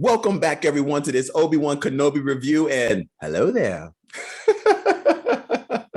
Welcome back, everyone, to this Obi-Wan Kenobi review, and hello there.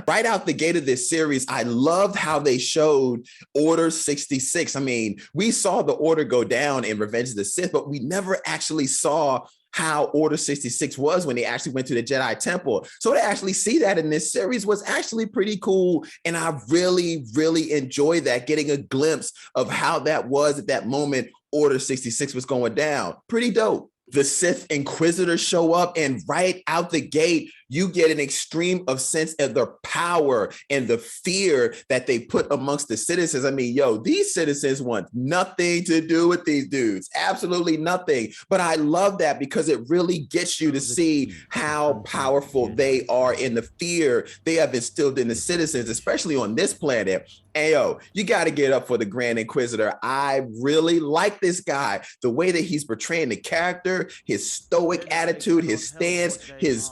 Right out the gate of this series, I loved how they showed Order 66. I mean, we saw the Order go down in Revenge of the Sith, but we never actually saw how Order 66 was when they actually went to the Jedi Temple. So to actually see that in this series was actually pretty cool. And I really, really enjoyed that, getting a glimpse of how that was at that moment Order 66 was going down. Pretty dope. The Sith Inquisitors show up, and right out the gate, you get an extreme of sense of the power and the fear that they put amongst the citizens. I mean, yo, these citizens want nothing to do with these dudes, absolutely nothing. But I love that because it really gets you to see how powerful they are and the fear they have instilled in the citizens, especially on this planet. And yo, you got to get up for the Grand Inquisitor. I really like this guy, the way that he's portraying the character, his stoic attitude, his stance, his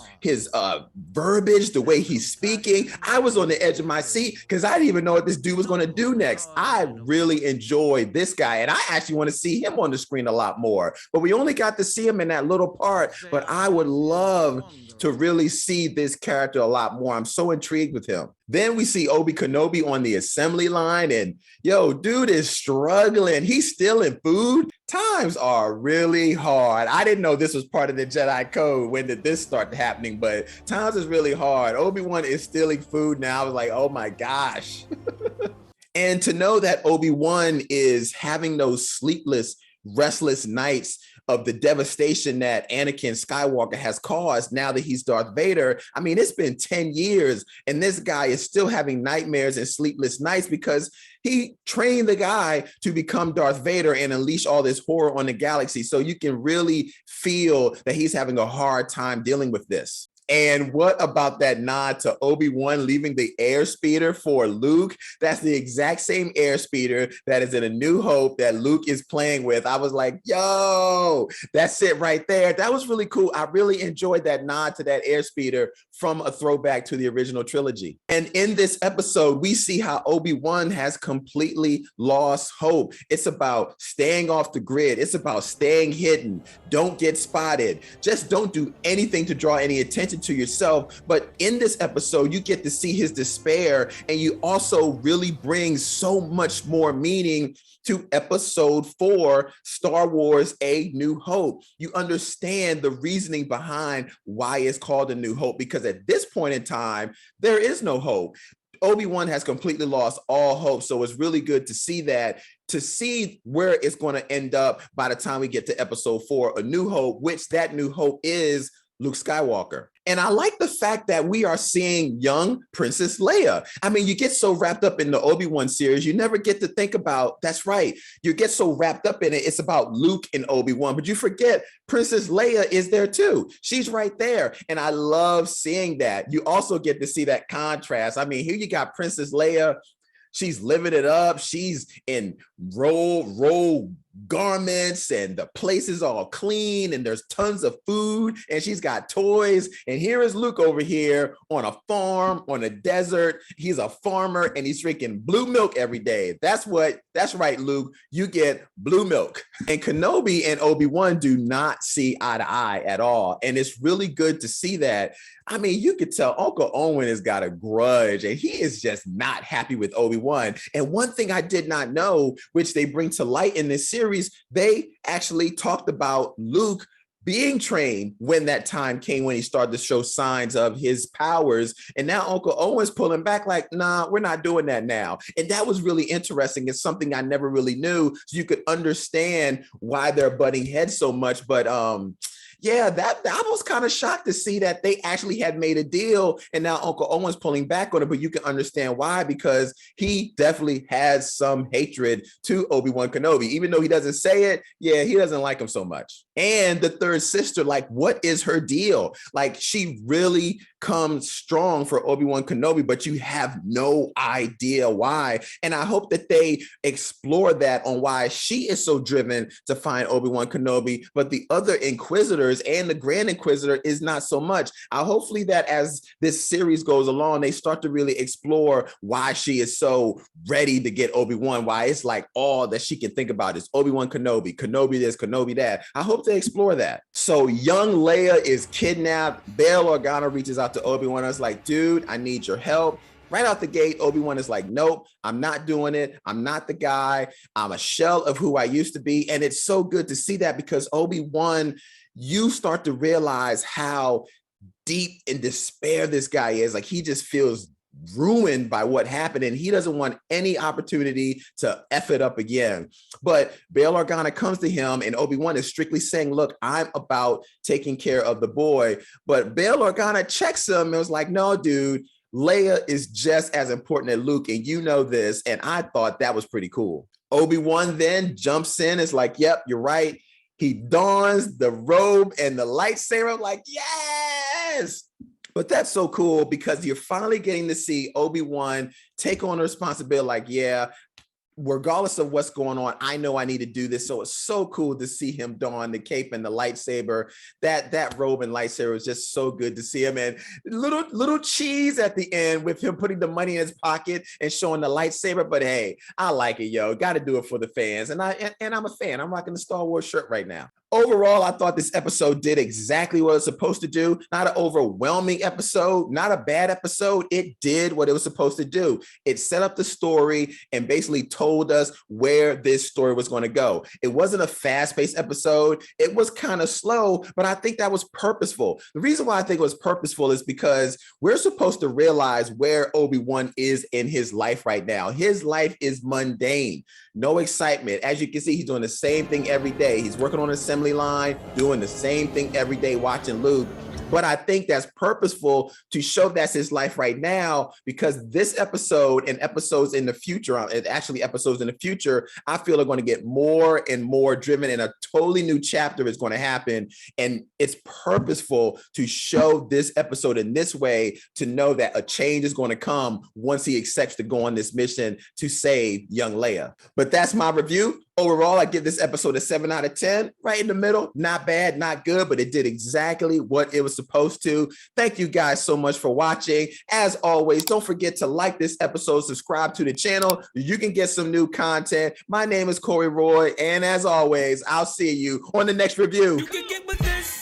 verbiage, the way he's speaking. I was on the edge of my seat because I didn't even know what this dude was going to do next. I really enjoyed this guy, and I actually want to see him on the screen a lot more. But we only got to see him in that little part, but I would love to really see this character a lot more. I'm so intrigued with him. Then we see Obi Kenobi on the assembly line, and yo, dude is struggling. He's stealing food. Times are really hard. I didn't know this was part of the Jedi Code. When did this start happening? But times is really hard. Obi-Wan is stealing food now. I was like, oh my gosh. And to know that Obi-Wan is having those sleepless, restless nights of the devastation that Anakin Skywalker has caused now that he's Darth Vader. I mean, it's been 10 years and this guy is still having nightmares and sleepless nights because he trained the guy to become Darth Vader and unleash all this horror on the galaxy. So you can really feel that he's having a hard time dealing with this. And what about that nod to Obi-Wan leaving the airspeeder for Luke? That's the exact same airspeeder that is in A New Hope that Luke is playing with. I was like, yo, that's it right there. That was really cool. I really enjoyed that nod to that airspeeder from a throwback to the original trilogy. And in this episode, we see how Obi-Wan has completely lost hope. It's about staying off the grid. It's about staying hidden. Don't get spotted. Just don't do anything to draw any attention to yourself. But in this episode, you get to see his despair, and you also really bring so much more meaning to episode 4, Star Wars: A New Hope. You understand the reasoning behind why it's called A New Hope, because at this point in time, there is no hope. Obi-Wan has completely lost all hope. So it's really good to see that, to see where it's going to end up by the time we get to episode 4, A New Hope, which that new hope is Luke Skywalker. And I like the fact that we are seeing young Princess Leia. I mean, you get so wrapped up in the Obi-Wan series, you never get to think about, that's right, you get so wrapped up in it, it's about Luke and Obi-Wan, but you forget Princess Leia is there too. She's right there. And I love seeing that. You also get to see that contrast. I mean, here you got Princess Leia. She's living it up. She's in roll garments and the place is all clean and there's tons of food and she's got toys. And here is Luke over here on a farm, on a desert. He's a farmer and he's drinking blue milk every day. That's right, Luke. You get blue milk. And Kenobi and Obi-Wan do not see eye to eye at all. And it's really good to see that. I mean, you could tell Uncle Owen has got a grudge and he is just not happy with Obi-Wan. And one thing I did not know, which they bring to light in this series, they actually talked about Luke being trained when that time came, when he started to show signs of his powers. And now Uncle Owen's pulling back like, nah, we're not doing that now. And that was really interesting. It's something I never really knew. So you could understand why they're butting heads so much. But yeah, I was kind of shocked to see that they actually had made a deal and now Uncle Owen's pulling back on it, but you can understand why, because he definitely has some hatred to Obi-Wan Kenobi. Even though he doesn't say it, yeah, he doesn't like him so much. And the third sister, like, what is her deal? Like, she really comes strong for Obi-Wan Kenobi, but you have no idea why. And I hope that they explore that on why she is so driven to find Obi-Wan Kenobi, but the other Inquisitors and the Grand Inquisitor is not so much. Hopefully that as this series goes along, they start to really explore why she is so ready to get Obi-Wan, why it's like all that she can think about is Obi-Wan Kenobi, Kenobi this, Kenobi that. I hope hope to explore that. So young Leia is kidnapped. Bail Organa reaches out to Obi-Wan and is like, dude, I need your help. Right out the gate, Obi-Wan is like, nope, I'm not doing it. I'm not the guy. I'm a shell of who I used to be. And it's so good to see that, because Obi-Wan, you start to realize how deep in despair this guy is. Like, he just feels ruined by what happened, and he doesn't want any opportunity to F it up again. But Bail Organa comes to him, and Obi-Wan is strictly saying, look, I'm about taking care of the boy. But Bail Organa checks him and was like, no, dude, Leia is just as important as Luke, and you know this. And I thought that was pretty cool. Obi-Wan then jumps in, is like, yep, you're right. He dons the robe and the lightsaber. I'm like, yes. But that's so cool, because you're finally getting to see Obi-Wan take on the responsibility. Like, yeah, regardless of what's going on, I know I need to do this. So it's so cool to see him don the cape and the lightsaber. That robe and lightsaber was just so good to see him. And little cheese at the end with him putting the money in his pocket and showing the lightsaber. But hey, I like it, yo. Got to do it for the fans. And I'm a fan. I'm rocking the Star Wars shirt right now. Overall, I thought this episode did exactly what it's supposed to do. Not an overwhelming episode, not a bad episode. It did what it was supposed to do. It set up the story and basically told us where this story was going to go. It wasn't a fast-paced episode. It was kind of slow, but I think that was purposeful. The reason why I think it was purposeful is because we're supposed to realize where Obi-Wan is in his life right now. His life is mundane. No excitement. As you can see, he's doing the same thing every day. He's working on an assembly line, doing the same thing every day, watching Luke. But I think that's purposeful to show that's his life right now, because this episode and episodes in the future, actually episodes in the future, I feel are going to get more and more driven, and a totally new chapter is going to happen. And it's purposeful to show this episode in this way, to know that a change is going to come once he accepts to go on this mission to save young Leia. But that's my review. Overall, I give this episode a 7 out of 10, right in the middle. Not bad, not good, but it did exactly what it was supposed to. Thank you guys so much for watching. As always, don't forget to like this episode, subscribe to the channel. You can get some new content. My name is Corey Roy, and as always, I'll see you on the next review. You can get with this.